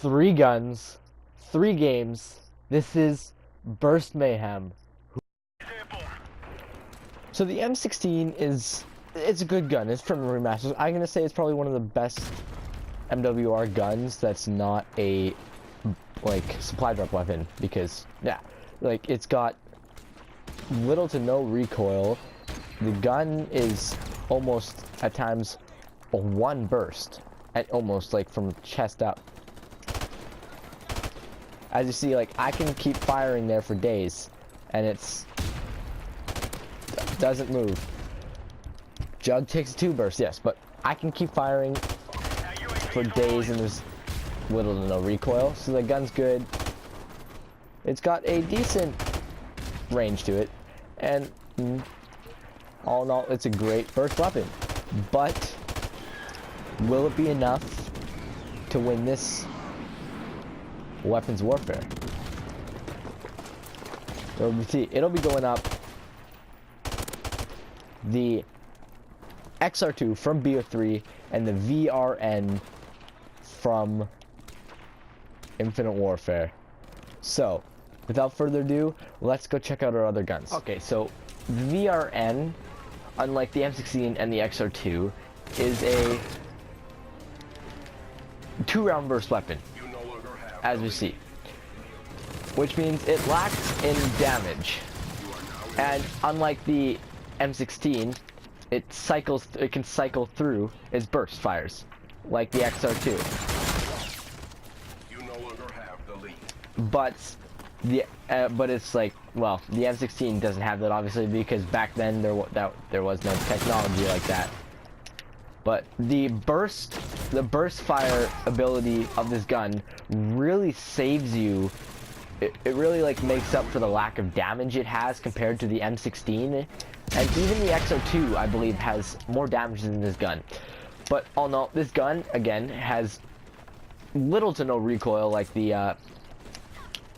3 guns, 3 games. This is Burst Mayhem. So the M16 it's a good gun. It's from remasters. I'm gonna say it's probably one of the best MWR guns that's not a like supply drop weapon, because yeah, like it's got little to no recoil. The gun is almost at times a 1 burst, at almost like from chest up. As you see, like I can keep firing there for days, and doesn't move. Jug takes 2 bursts, yes, but I can keep firing for days, and there's little to no recoil. So the gun's good. It's got a decent range to it, and all in all, it's a great burst weapon. But will it be enough to win this weapons warfare? It'll be going up the XR2 from BO3 and the VRN from Infinite Warfare. So, without further ado, let's go check out our other guns. Okay, so the VRN, unlike the M16 and the XR2, is a 2-round burst weapon, as we see, which means it lacks in damage, and unlike the M16, it can cycle through its burst fires, like the XR2. You no longer have the lead. But it's like, well, the M16 doesn't have that, obviously, because back then there was no technology like that. But the burst fire ability of this gun really saves you. It really like makes up for the lack of damage it has compared to the M16, and even the XR2 I believe has more damage than this gun. But all in all, this gun again has little to no recoil like the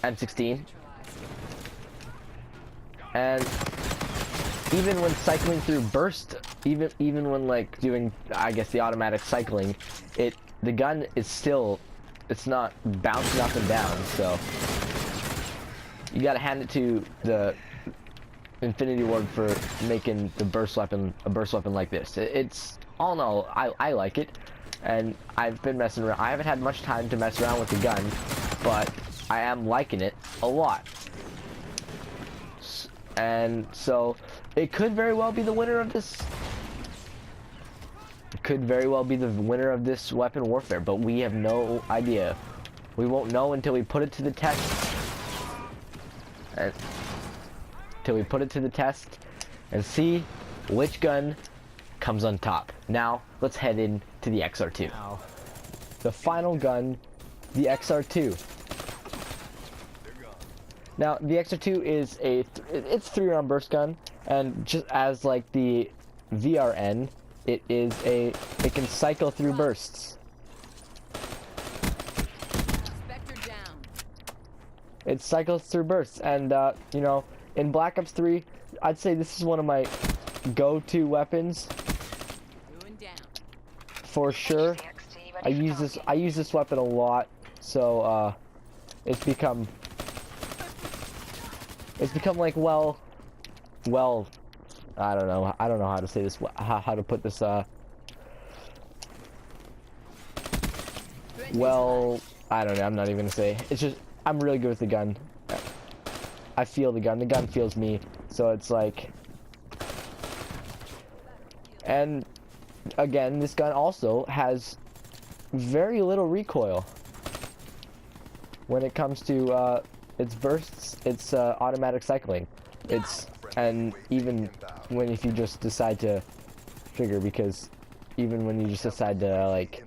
M16, and even when cycling through burst, even when like doing, I guess, the automatic cycling, the gun is still, it's not bouncing up and down. So you gotta hand it to the Infinity Ward for making the burst weapon a burst weapon like this. It's all in all, I like it, and I've been messing around. I haven't had much time to mess around with the gun, but I am liking it a lot. And so it could very well be the winner of this. It could very well be the winner of this weapon warfare, but we have no idea. We won't know until we put it to the test. Until we put it to the test and see which gun comes on top. Now, let's head into the XR2. Now, the final gun, the XR2. Now, the XR2 is it's 3-round burst gun, and just as like the VRN, it can cycle through bursts. It cycles through bursts, and you know, in Black Ops 3, I'd say this is one of my go-to weapons. For sure. I use this weapon a lot, so it's become like, well, I don't know how to say this, how to put this, well, I don't know, I'm not even gonna say. It's just, I'm really good with the gun. I feel the gun feels me, so it's like, and again, this gun also has very little recoil when it comes to its bursts, its automatic cycling. And even when if you just decide to trigger, because even when you just decide to like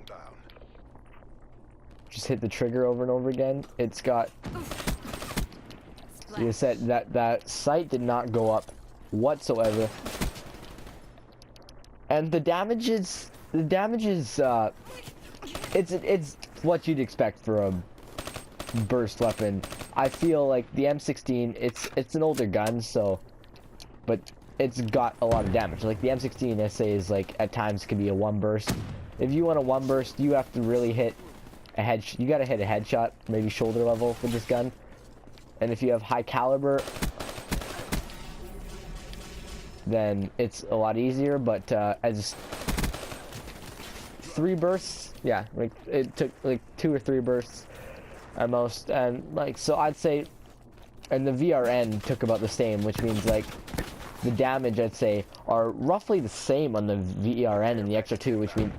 just hit the trigger over and over again, it's got, you said that sight did not go up whatsoever, and the damage is it's what you'd expect for a burst weapon. I feel like the M16, it's an older gun, so, but it's got a lot of damage. Like the M16 SA is like, at times can be a 1 burst. If you want a 1 burst, you have to really hit you gotta hit a headshot, maybe shoulder level with this gun. And if you have high caliber, then it's a lot easier. But as 3 bursts, yeah, like it took like 2 or 3 bursts at most, and like so I'd say, and the VRN took about the same, which means like the damage I'd say are roughly the same on the VRN and the XR2, which means,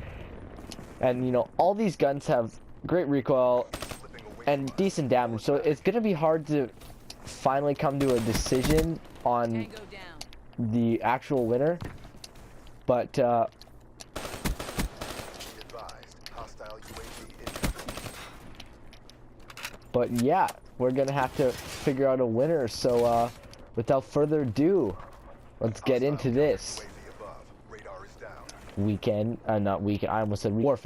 and you know, all these guns have great recoil and decent damage, so it's gonna be hard to finally come to a decision on the actual winner. But yeah, we're gonna have to figure out a winner. So without further ado, let's get into this weekend. Not weekend. I almost said warfare.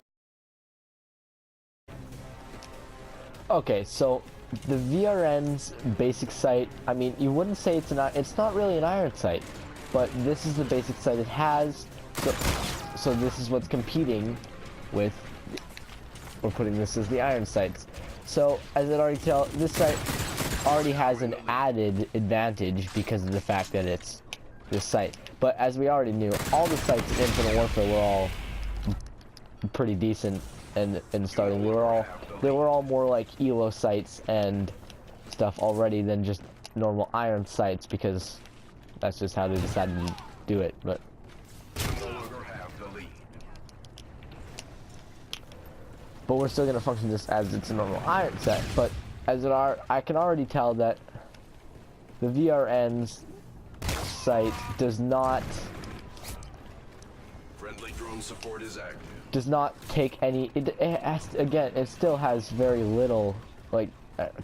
Okay, so the VRN's basic sight. I mean, you wouldn't say it's not really an iron sight, but this is the basic sight it has. So this is what's competing with. We're putting this as the iron sights. So, as it already tells, this sight already has an added advantage because of the fact that it's this sight. But as we already knew, all the sights in Infinite Warfare were all pretty decent in starting. They were all more like ELO sights and stuff already than just normal iron sights, because that's just how they decided to do it. But we're still gonna function this as it's a normal iron set. But as I can already tell that the VRN's sight does not take any. It has to, again, it still has very little, like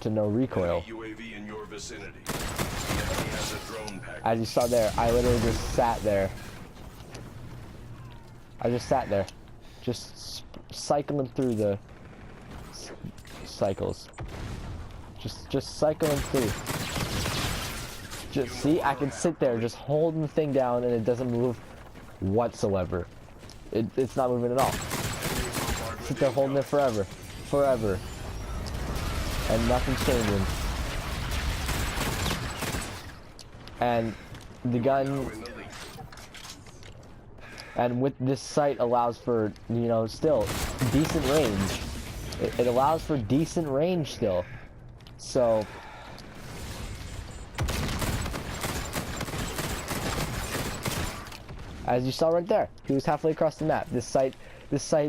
to no recoil. UAV in your vicinity. The enemy has a drone package. As you saw there, I literally just sat there. I just sat there, just cycling through the cycles. Just cycling through. Just see, I can sit there just holding the thing down and it doesn't move whatsoever. It's not moving at all. Sit there holding it forever. And nothing's changing. And the gun, and with this sight allows for, you know, still decent range. It allows for decent range still. So as you saw right there, he was halfway across the map. This sight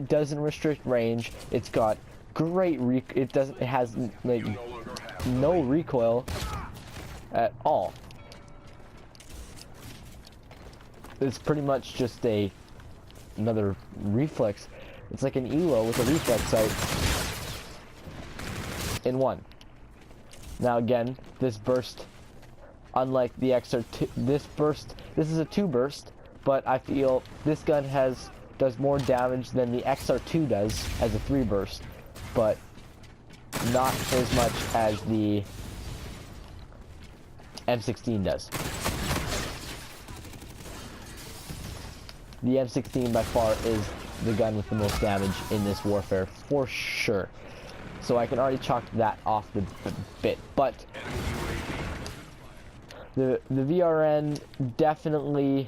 doesn't restrict range. It's got great it has like no recoil at all. It's pretty much just another reflex. It's like an ELO with a reflex sight in one. Now again, this burst, unlike the XR2, this is a 2 burst, but I feel this gun does more damage than the XR2 does as a 3 burst, but not as much as the M16 does. The M16 by far is the gun with the most damage in this warfare, for sure. So I can already chalk that off the bit, but the VRN definitely,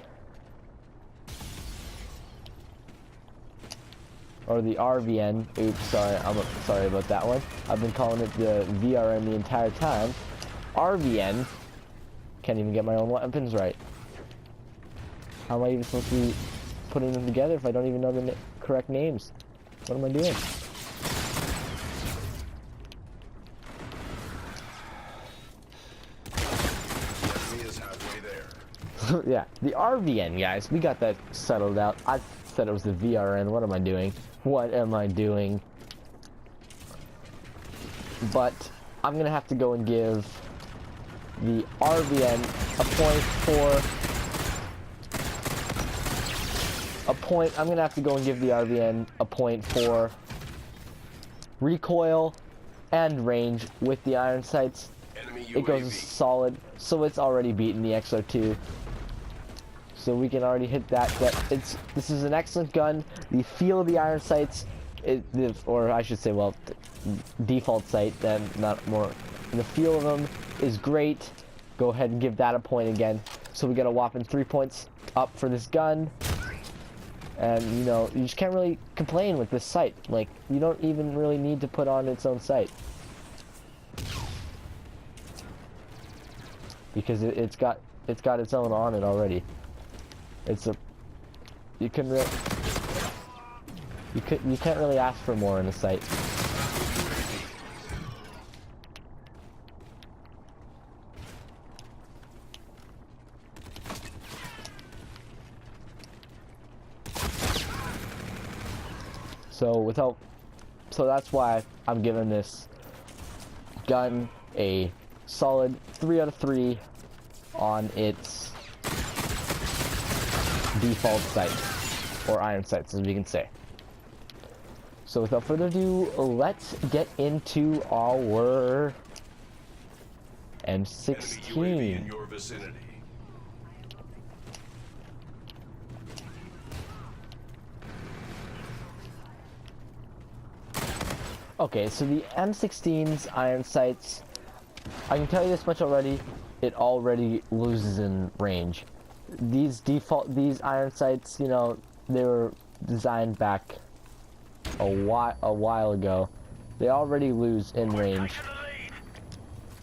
or the RVN, oops, sorry, I'm sorry about that one. I've been calling it the VRN the entire time. RVN, can't even get my own weapons right. How am I even supposed to be putting them together if I don't even know the correct names? What am I doing? Yeah, the RVN, guys, we got that settled out. I said it was the VRN. What am I doing? What am I doing? But I'm gonna have to go and give the RVN a point for I'm gonna have to go and give the RVN a point for recoil and range with the iron sights. It goes solid, so it's already beaten the XR2. So we can already hit that. This is an excellent gun. The feel of the iron sights or I should say, well, default sight, then not more. The feel of them is great. Go ahead and give that a point again. So we got a whopping 3 points up for this gun. And, you know, you just can't really complain with this sight. Like, you don't even really need to put on its own sight. Because it's got its own on it already. You can't really ask for more in a sight. So that's why I'm giving this gun a solid 3 out of 3 on its default sight, or iron sights as we can say. So without further ado, let's get into our M16. Enemy UAV in your vicinity. Okay, so the M16's iron sights, I can tell you this much already, it already loses in range. These iron sights, you know, they were designed back a while ago. They already lose in range.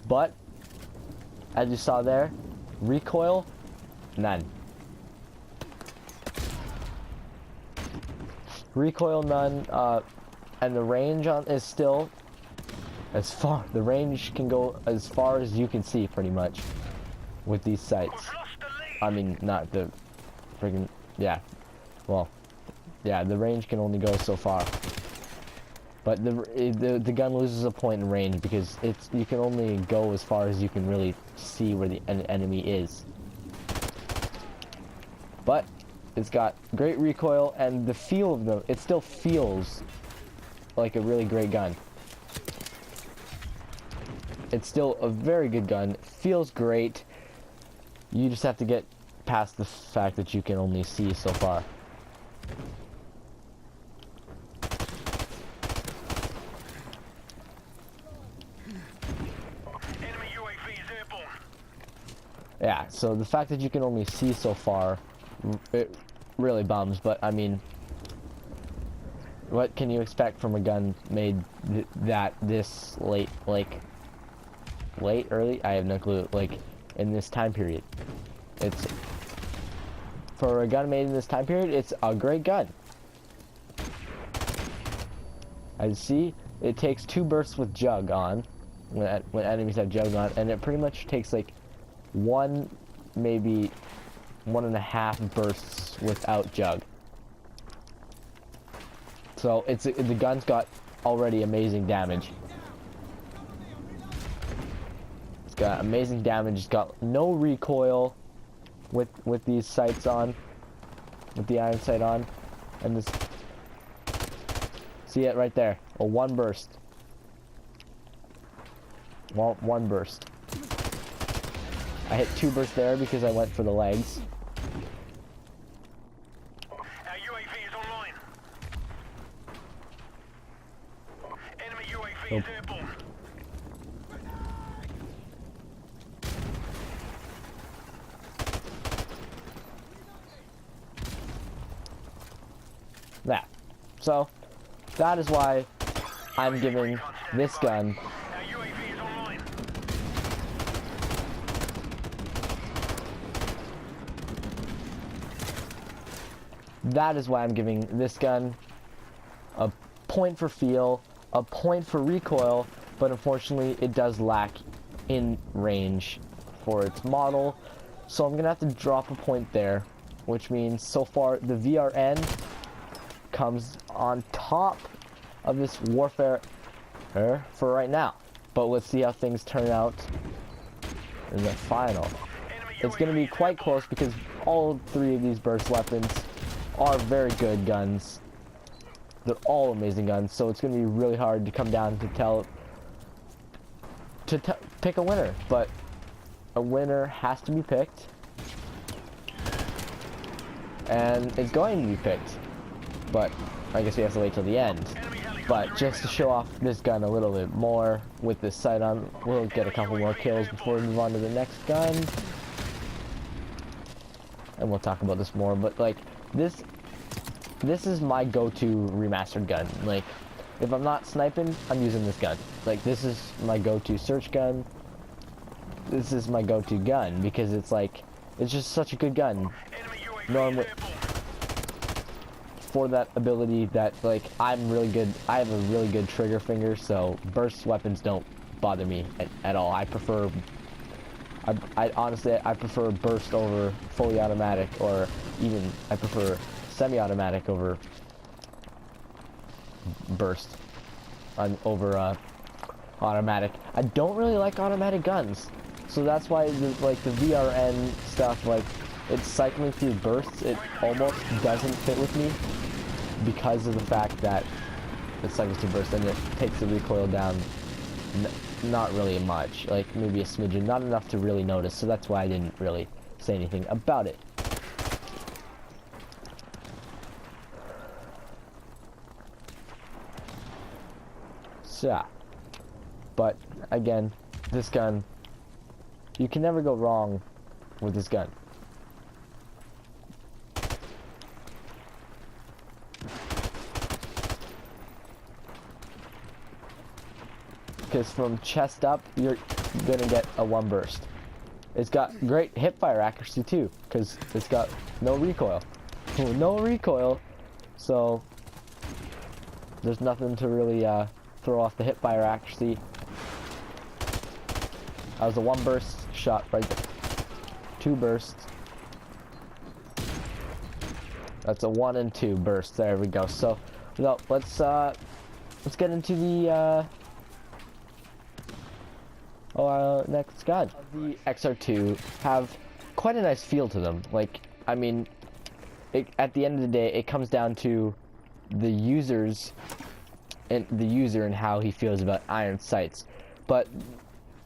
But, as you saw there, recoil, none. Recoil, none, and the range on is still as far. The range can go as far as you can see, pretty much, with these sights. I mean, not the friggin', yeah. Well, yeah, the range can only go so far. But the gun loses a point in range because you can only go as far as you can really see where the enemy is. But it's got great recoil, and the feel of them, it still feels like a really great gun. It's still a very good gun, feels great. You just have to get past the fact that you can only see so far. Enemy UAV is airborne. Yeah, so the fact that you can only see so far, it really bums, but I mean, what can you expect from a gun made this late, like, early? I have no clue, like, in this time period. It's, for a gun made in this time period, it's a great gun. As you see, it takes 2 bursts with Jug on, when enemies have Jug on, and it pretty much takes, like, 1, maybe 1.5 bursts without Jug. So the gun's got already amazing damage. It's got amazing damage. It's got no recoil with these sights on, with the iron sight on, and this. See it right there? A 1 burst. Well, 1 burst. I hit 2 bursts there because I went for the legs. Is airborne. That. So, that is why I'm giving this gun a point for feel, a point for recoil, but unfortunately it does lack in range for its model, so I'm gonna have to drop a point there, which means so far the VRN comes on top of this warfare for right now, but let's see how things turn out in the final. It's gonna be quite close because all 3 of these burst weapons are very good guns. They're all amazing guns, so it's going to be really hard to come down to pick a winner. But a winner has to be picked, and it's going to be picked. But I guess we have to wait till the end. But just to show off this gun a little bit more with this sight on, we'll get a couple more kills before we move on to the next gun. And we'll talk about this more, but like this is my go-to remastered gun. Like if I'm not sniping, I'm using this gun. Like this is my go-to search gun. This is my go-to gun because it's like it's just such a good gun. Normally for that ability that like I'm really good. I have a really good trigger finger, so burst weapons don't bother me at all. I prefer I honestly prefer burst over fully automatic, or even I prefer semi-automatic over burst over automatic. I don't really like automatic guns, so that's why the VRN stuff, like it's cycling through bursts, it almost doesn't fit with me because of the fact that it cycles through bursts and it takes the recoil down. Not really much, like maybe a smidgen, not enough to really notice, so that's why I didn't really say anything about it. So, but again, this gun, you can never go wrong with this gun. Because from chest up, you're gonna get a one burst. It's got great hipfire accuracy too, because it's got no recoil. No recoil, so there's nothing to really throw off the hipfire accuracy. That was a one burst shot right there. Two bursts. That's a 1 and 2 burst. There we go. So, no, let's get into the next gun. The XR2 have quite a nice feel to them. Like, I mean, at the end of the day, it comes down to the user and how he feels about iron sights. But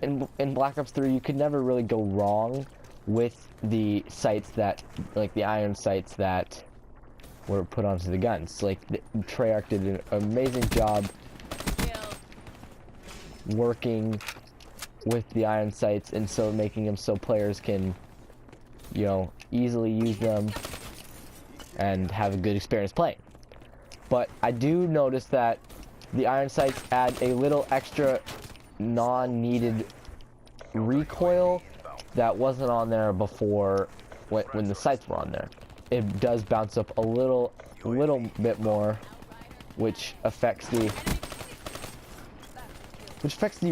in Black Ops 3, you could never really go wrong with the sights that, like the iron sights that were put onto the guns. Like, Treyarch did an amazing job working with the iron sights, and so making them so players can, you know, easily use them and have a good experience playing. But I do notice that the iron sights add a little extra non-needed recoil that wasn't on there before when the sights were on there. It does bounce up a little bit more, which affects the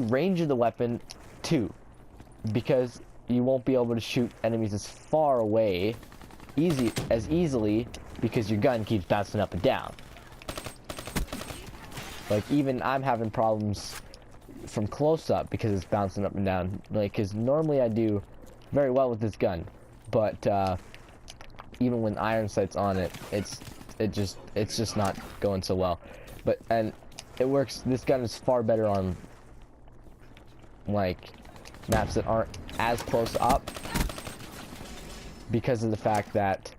range of the weapon too, because you won't be able to shoot enemies as far away as easily because your gun keeps bouncing up and down. Like, even I'm having problems from close up because it's bouncing up and down. Like, because normally I do very well with this gun, but even when iron sights on it, it's just not going so well. But and it works. This gun is far better on like maps that aren't as close up because of the fact that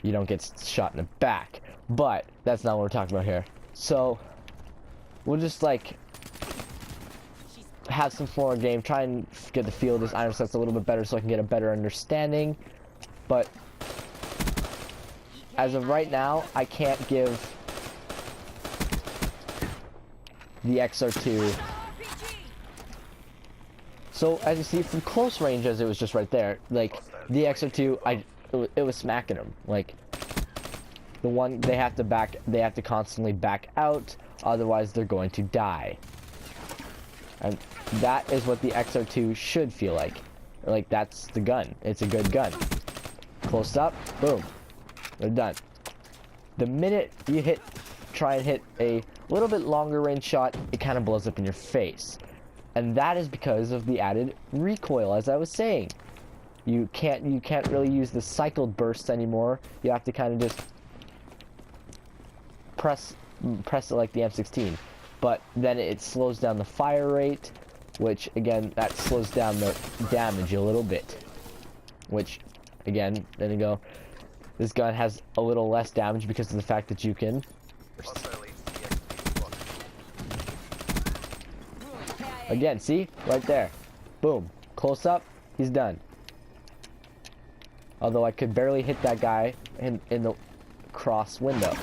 you don't get shot in the back. But that's not what we're talking about here. So we'll just like have some more game, try and get the feel of this iron sights a little bit better so I can get a better understanding. But as of right now, I can't give the XR2. So as you see from close range, as it was just right there, like the XR2, it was smacking them. Like the one they have to constantly back out, otherwise they're going to die. And that is what the XR2 should feel like. Like, that's the gun. It's a good gun. Close up, boom, they're done. The minute you try and hit a little bit longer range shot, it kind of blows up in your face. And that is because of the added recoil, as I was saying. You can't really use the cycled bursts anymore. You have to kind of just press it like the M16. But then it slows down the fire rate, which again, that slows down the damage a little bit. Which, again, then you go, this gun has a little less damage because of the fact that you can Again, see? Right there. Boom. Close up, he's done. Although I could barely hit that guy in the cross window.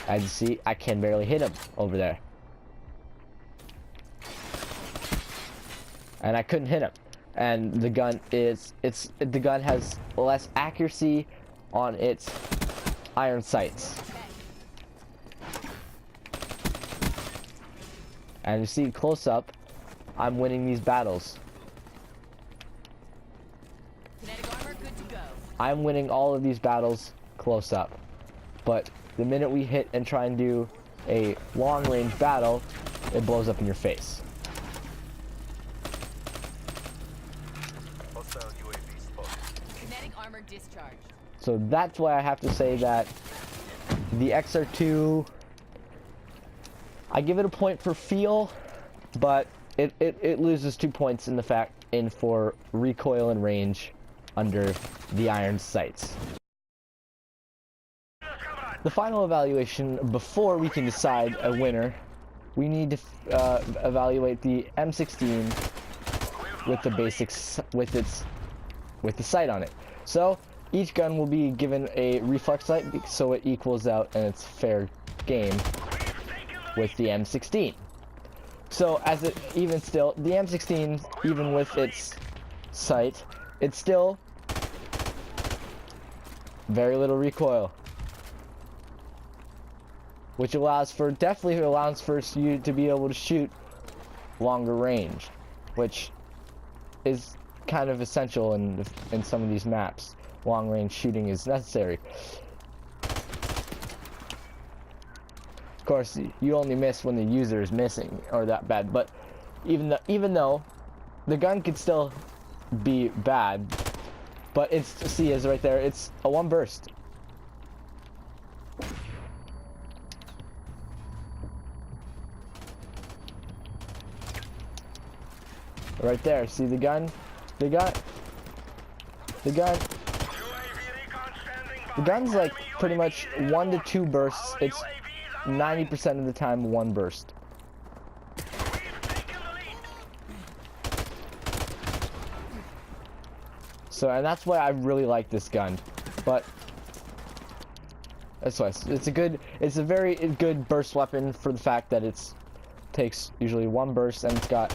As you see, I can barely hit him over there. And I couldn't hit him. And the gun the gun has less accuracy on its iron sights. And you see close up, I'm winning these battles. Kinetic armor, good to go. I'm winning all of these battles close up. But the minute we hit and try and do a long range battle, it blows up in your face. Kinetic armor discharged. So that's why I have to say that the XR2, I give it a point for feel, but it loses 2 points for recoil and range under the iron sights. The final evaluation before we can decide a winner, we need to evaluate the M16 with the basics with the sight on it. So each gun will be given a reflex sight so it equals out and it's fair game with the M16. So as it even still, the M16, even with its sight, it's still very little recoil, which definitely allows for you to be able to shoot longer range, which is kind of essential in some of these maps. Long range shooting is necessary. Of course, you only miss when the user is missing or that bad, but even though the gun could still be bad, but it's, see, is right there, it's a one burst. Right there, see the gun? The gun's like pretty much 1 to 2 bursts. It's 90% of the time one burst. So, and that's why I really like this gun. But that's why it's a very good burst weapon for the fact that takes usually one burst and it's got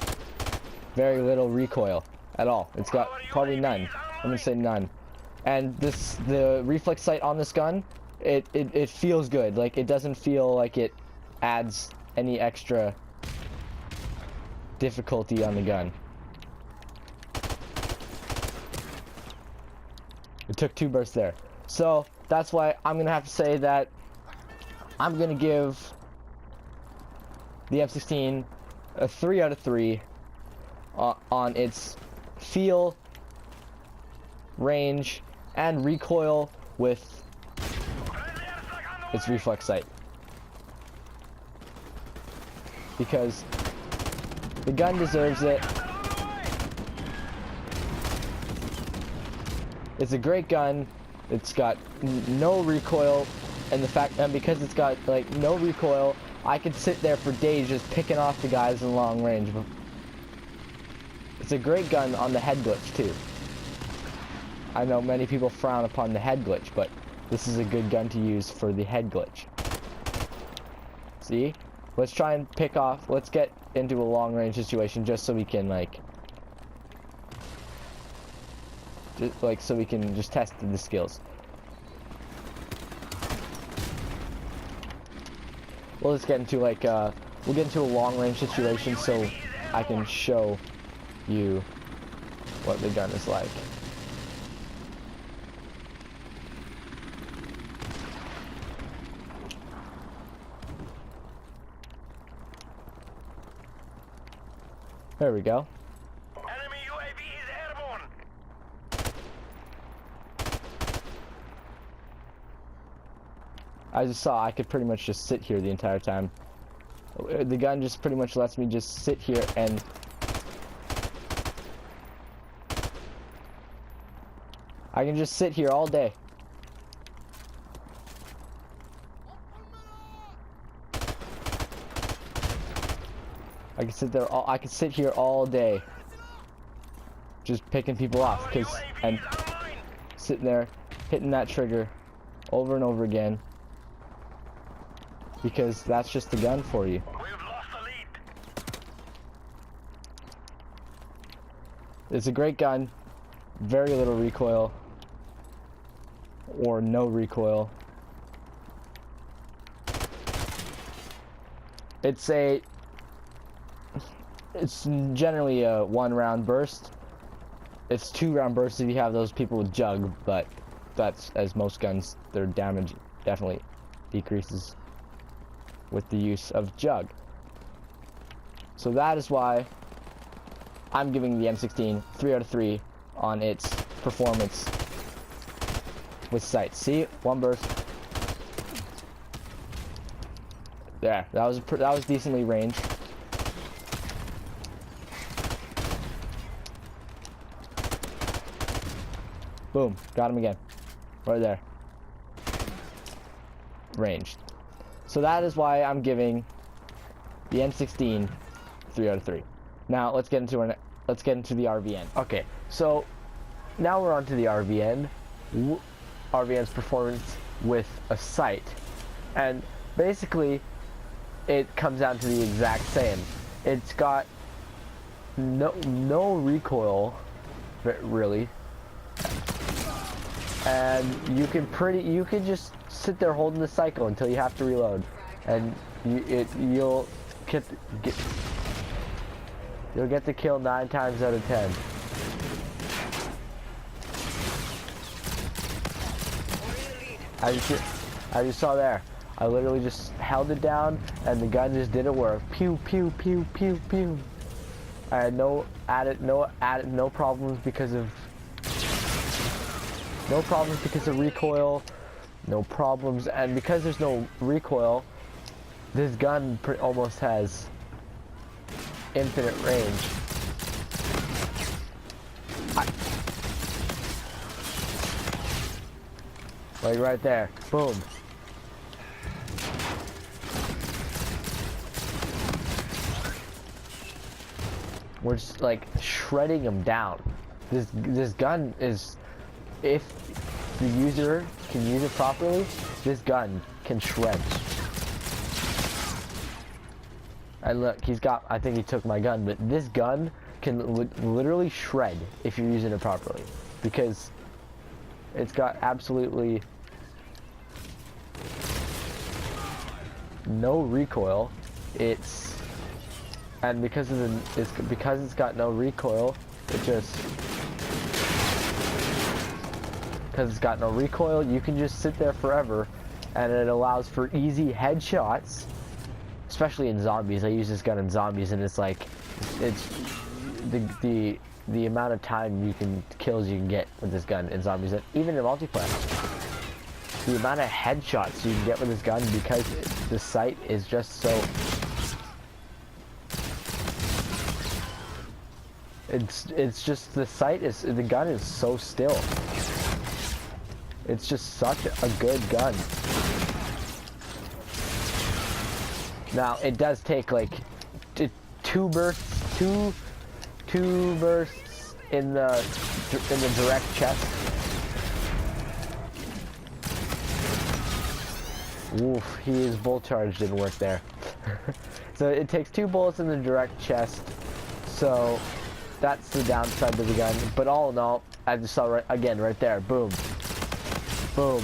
very little recoil at all. It's got probably none. I'm gonna say none. And the reflex sight on this gun, it feels good. Like, it doesn't feel like it adds any extra difficulty on the gun. It took 2 bursts there. So that's why I'm gonna have to say that I'm gonna give the M16 a 3 out of 3 on its feel, range, and recoil with its reflex sight. Because the gun deserves it. It's a great gun. It's got no recoil, and because it's got like no recoil, I could sit there for days just picking off the guys in long range. It's a great gun on the head glitch too. I know many people frown upon the head glitch, but this is a good gun to use for the head glitch. See? Let's try and let's get into a long range situation just so we can so we can just test the skills. Well, let's get into we'll get into a long range situation so I can show you what the gun is like. There we go. Enemy UAV is airborne. I just saw I could pretty much just sit here the entire time. The gun just pretty much lets me just sit here and I can just sit here all day. I can sit there all, I can sit here all day just picking people off and sitting there hitting that trigger over and over again because that's just the gun for you. It's a great gun, very little recoil or no recoil. It's generally a 1-round burst. It's 2-round bursts if you have those people with jug, but that's, as most guns, their damage definitely decreases with the use of jug. So that is why I'm giving the M16 3 out of 3 on its performance with sights. See, 1 burst. There, that was decently ranged. Boom, got him again. Right there. Ranged. So that is why I'm giving the M16 3 out of 3. Now let's get into the RVN. Okay, so now we're on to the RVN. RVN's performance with a sight, and basically it comes down to the exact same. It's got no recoil, really, and you can just sit there holding the cycle until you have to reload, and you'll get the kill 9 times out of 10. As you saw there, I literally just held it down and the gun just didn't work. Pew pew pew pew pew. I had no problems because of recoil, no problems, and because there's no recoil, this gun almost has infinite range. Like right there, boom. We're just like shredding them down. This gun is, if the user can use it properly, this gun can shred. And look, I think he took my gun, but this gun can literally shred if you're using it properly, because it's got absolutely no recoil. And because it's got no recoil, you can just sit there forever, and it allows for easy headshots, especially in zombies. I use this gun in zombies, and it's like, it's the amount of kills you can get with this gun in zombies, and even in multiplayer. The amount of headshots you can get with this gun, because the sight is just so... It's just, the gun is so still. It's just such a good gun. Now, it does take like two bursts in the direct chest. Oof, his bolt charge didn't work there. So it takes 2 bullets in the direct chest. So that's the downside to the gun. But all in all, I just saw right there, boom, boom,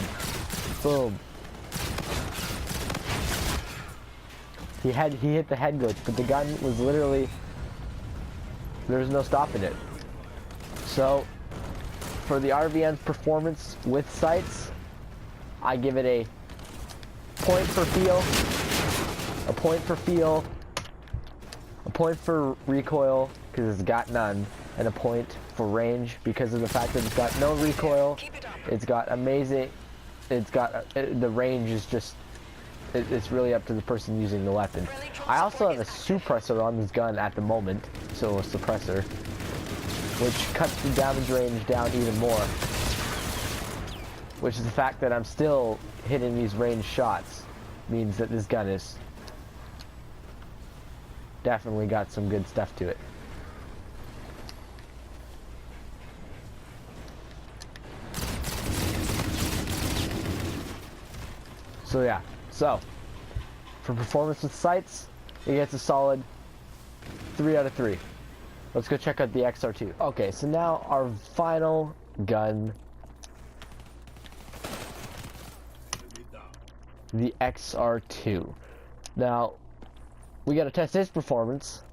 boom. He hit the head glitch, but the gun was literally, there's no stopping it. So for the RVN's performance with sights, I give it a point for feel, a point for feel, a point for recoil because it's got none, and a point for range because of the fact that it's got no recoil. It's got amazing, the range is just, it's really up to the person using the weapon. I also have a suppressor on this gun at the moment, so a suppressor, which cuts the damage range down even more, which is the fact that I'm still hitting these range shots means that this gun is definitely got some good stuff to it. So yeah, so for performance with sights, it gets a solid 3 out of 3. Let's go check out the XR2. Okay, so now our final gun, the XR2. Now, we gotta test its performance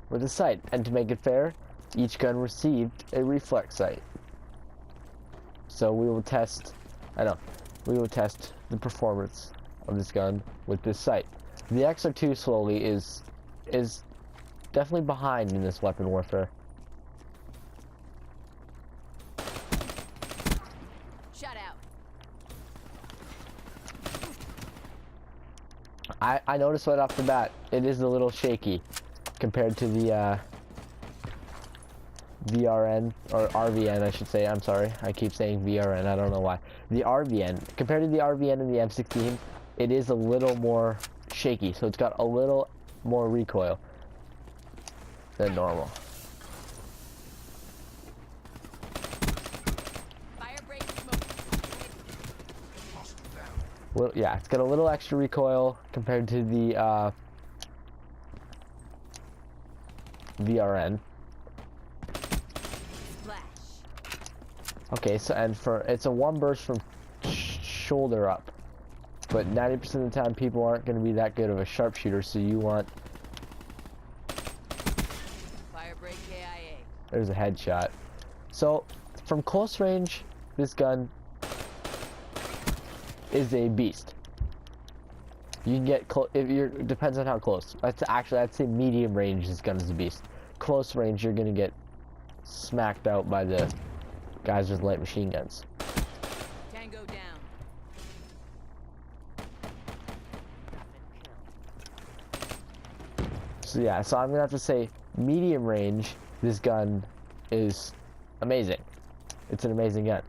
with a sight, and to make it fair, each gun received a reflex sight. So we will test, we will test the performance of this gun with this sight. The XR2 slowly is definitely behind in this weapon warfare. Shut out. I noticed right off the bat, it is a little shaky compared to the VRN, or RVN I should say, I'm sorry, I keep saying VRN, I don't know why. The RVN, compared to the RVN and the M16, it is a little more shaky, so it's got a little more recoil than normal. Fire break smoke. Well, yeah, it's got a little extra recoil compared to the VRN. Splash. Okay, so and it's a one burst from shoulder up, but 90% of the time people aren't going to be that good of a sharpshooter, so you want. Fire break KIA. There's a headshot. So from close range, this gun is a beast. You can get if you're depends on how close. I'd say medium range. This gun is a beast. Close range, you're gonna get smacked out by the guys with light machine guns. Tango down. So yeah, so I'm gonna have to say medium range. This gun is amazing. It's an amazing gun.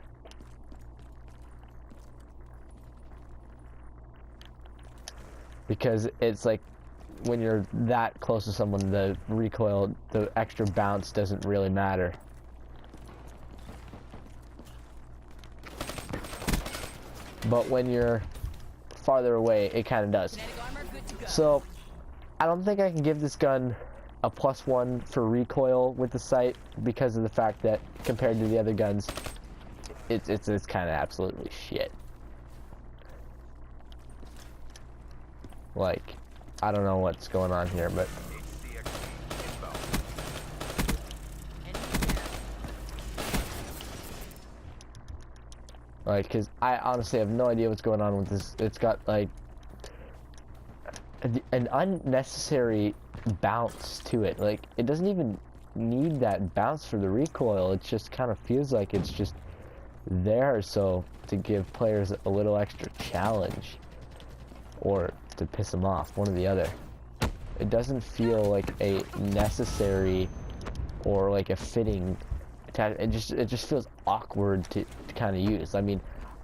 Because it's like when you're that close to someone, the recoil, the extra bounce doesn't really matter. But when you're farther away, it kind of does. Kinetic armor good to go. So I don't think I can give this gun a +1 for recoil with the sight, because of the fact that compared to the other guns, it's kind of absolutely shit. Like, I don't know what's going on here, but like, cause I honestly have no idea what's going on with this. It's got like an unnecessary bounce to it. Like, it doesn't even need that bounce for the recoil. It just kind of feels like it's just there, so to give players a little extra challenge, or to piss them off, one or the other. It doesn't feel like a necessary or like a fitting attack. It just feels awkward to kind of use. I mean,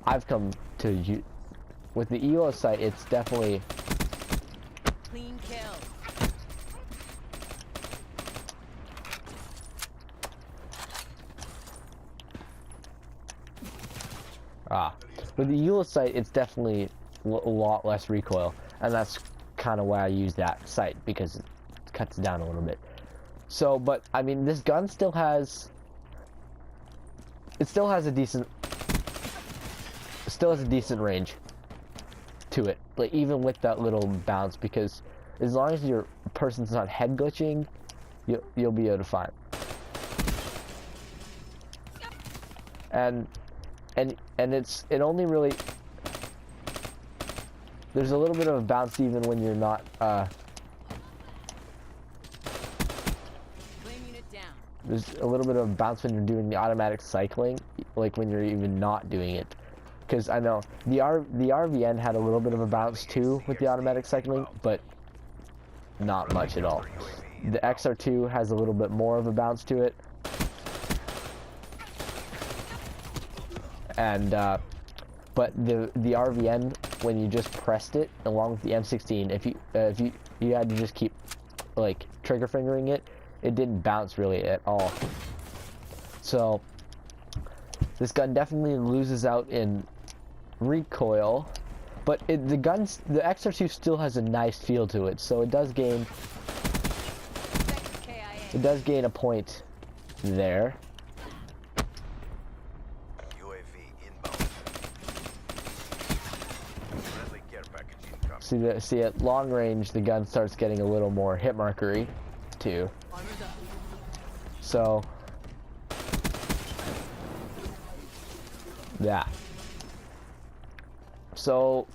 I've come to use with the ELO sight. It's definitely Clean kill. with the ELO sight, it's definitely a lot less recoil, and that's kind of why I use that sight, because it cuts it down a little bit. So, but I mean, this gun still has a decent range to it, like even with that little bounce, because as long as your person's not head glitching, you'll be able to find. And it only really, there's a little bit of a bounce even when you're not Flame unit down. there's a little bit of a bounce when you're doing the automatic cycling, like when you're even not doing it. Because I know the RVN had a little bit of a bounce too with the automatic cycling, but not much at all. The XR2 has a little bit more of a bounce to it. And but the RVN, when you just pressed it along with the M16, if you had to just keep like trigger fingering it, it didn't bounce really at all. So this gun definitely loses out in recoil, but the XR2 still has a nice feel to it, so it does gain a point there. UAV inbound. Friendly care package incoming. See at long range the gun starts getting a little more hit markery too. Armor's up. So yeah. So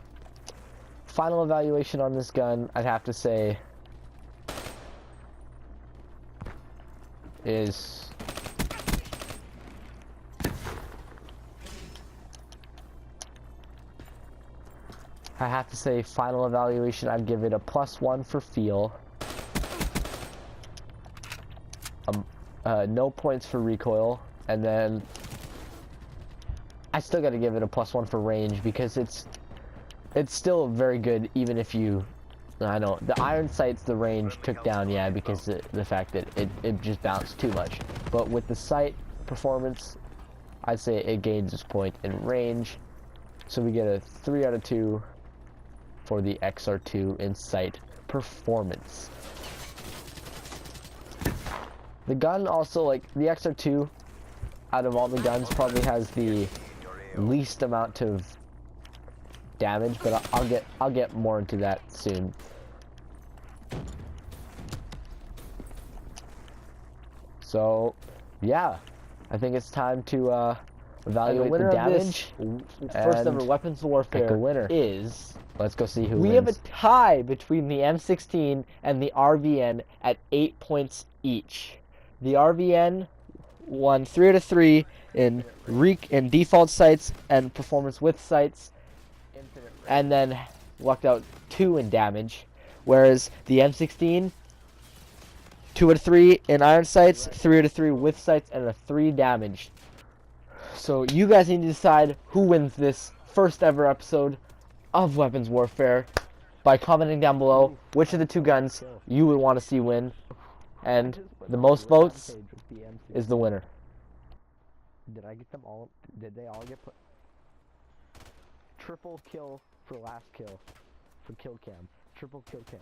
final evaluation on this gun, I'd have to say, is final evaluation, I'd give it a +1 for feel. No points for recoil, and then I still got to give it a +1 for range because it's still very good, even if you, I know the iron sights, the range took down, yeah, because the fact that it just bounced too much. But with the sight performance, I'd say it gains its point in range. So we get a 3 out of 2 for the XR2 in sight performance. The gun also, like, the XR2 out of all the guns probably has the least amount of damage, but I'll get more into that soon. So yeah, I think it's time to evaluate the damage. First ever weapons warfare pick a winner. is, Let's go see who we wins. have a tie between the M16 and the RVN at 8 points each. The RVN won 3 out of 3 in default sights and performance with sights, and then lucked out 2 in damage, whereas the M16, 2 out of 3 in iron sights, 3 out of 3 with sights, and a 3 damage. So you guys need to decide who wins this first ever episode of Weapons Warfare by commenting down below which of the 2 guns you would want to see win, and the most votes is the winner. Did I get them all? Did they all get put? Triple kill for last kill. For kill cam. Triple kill cam.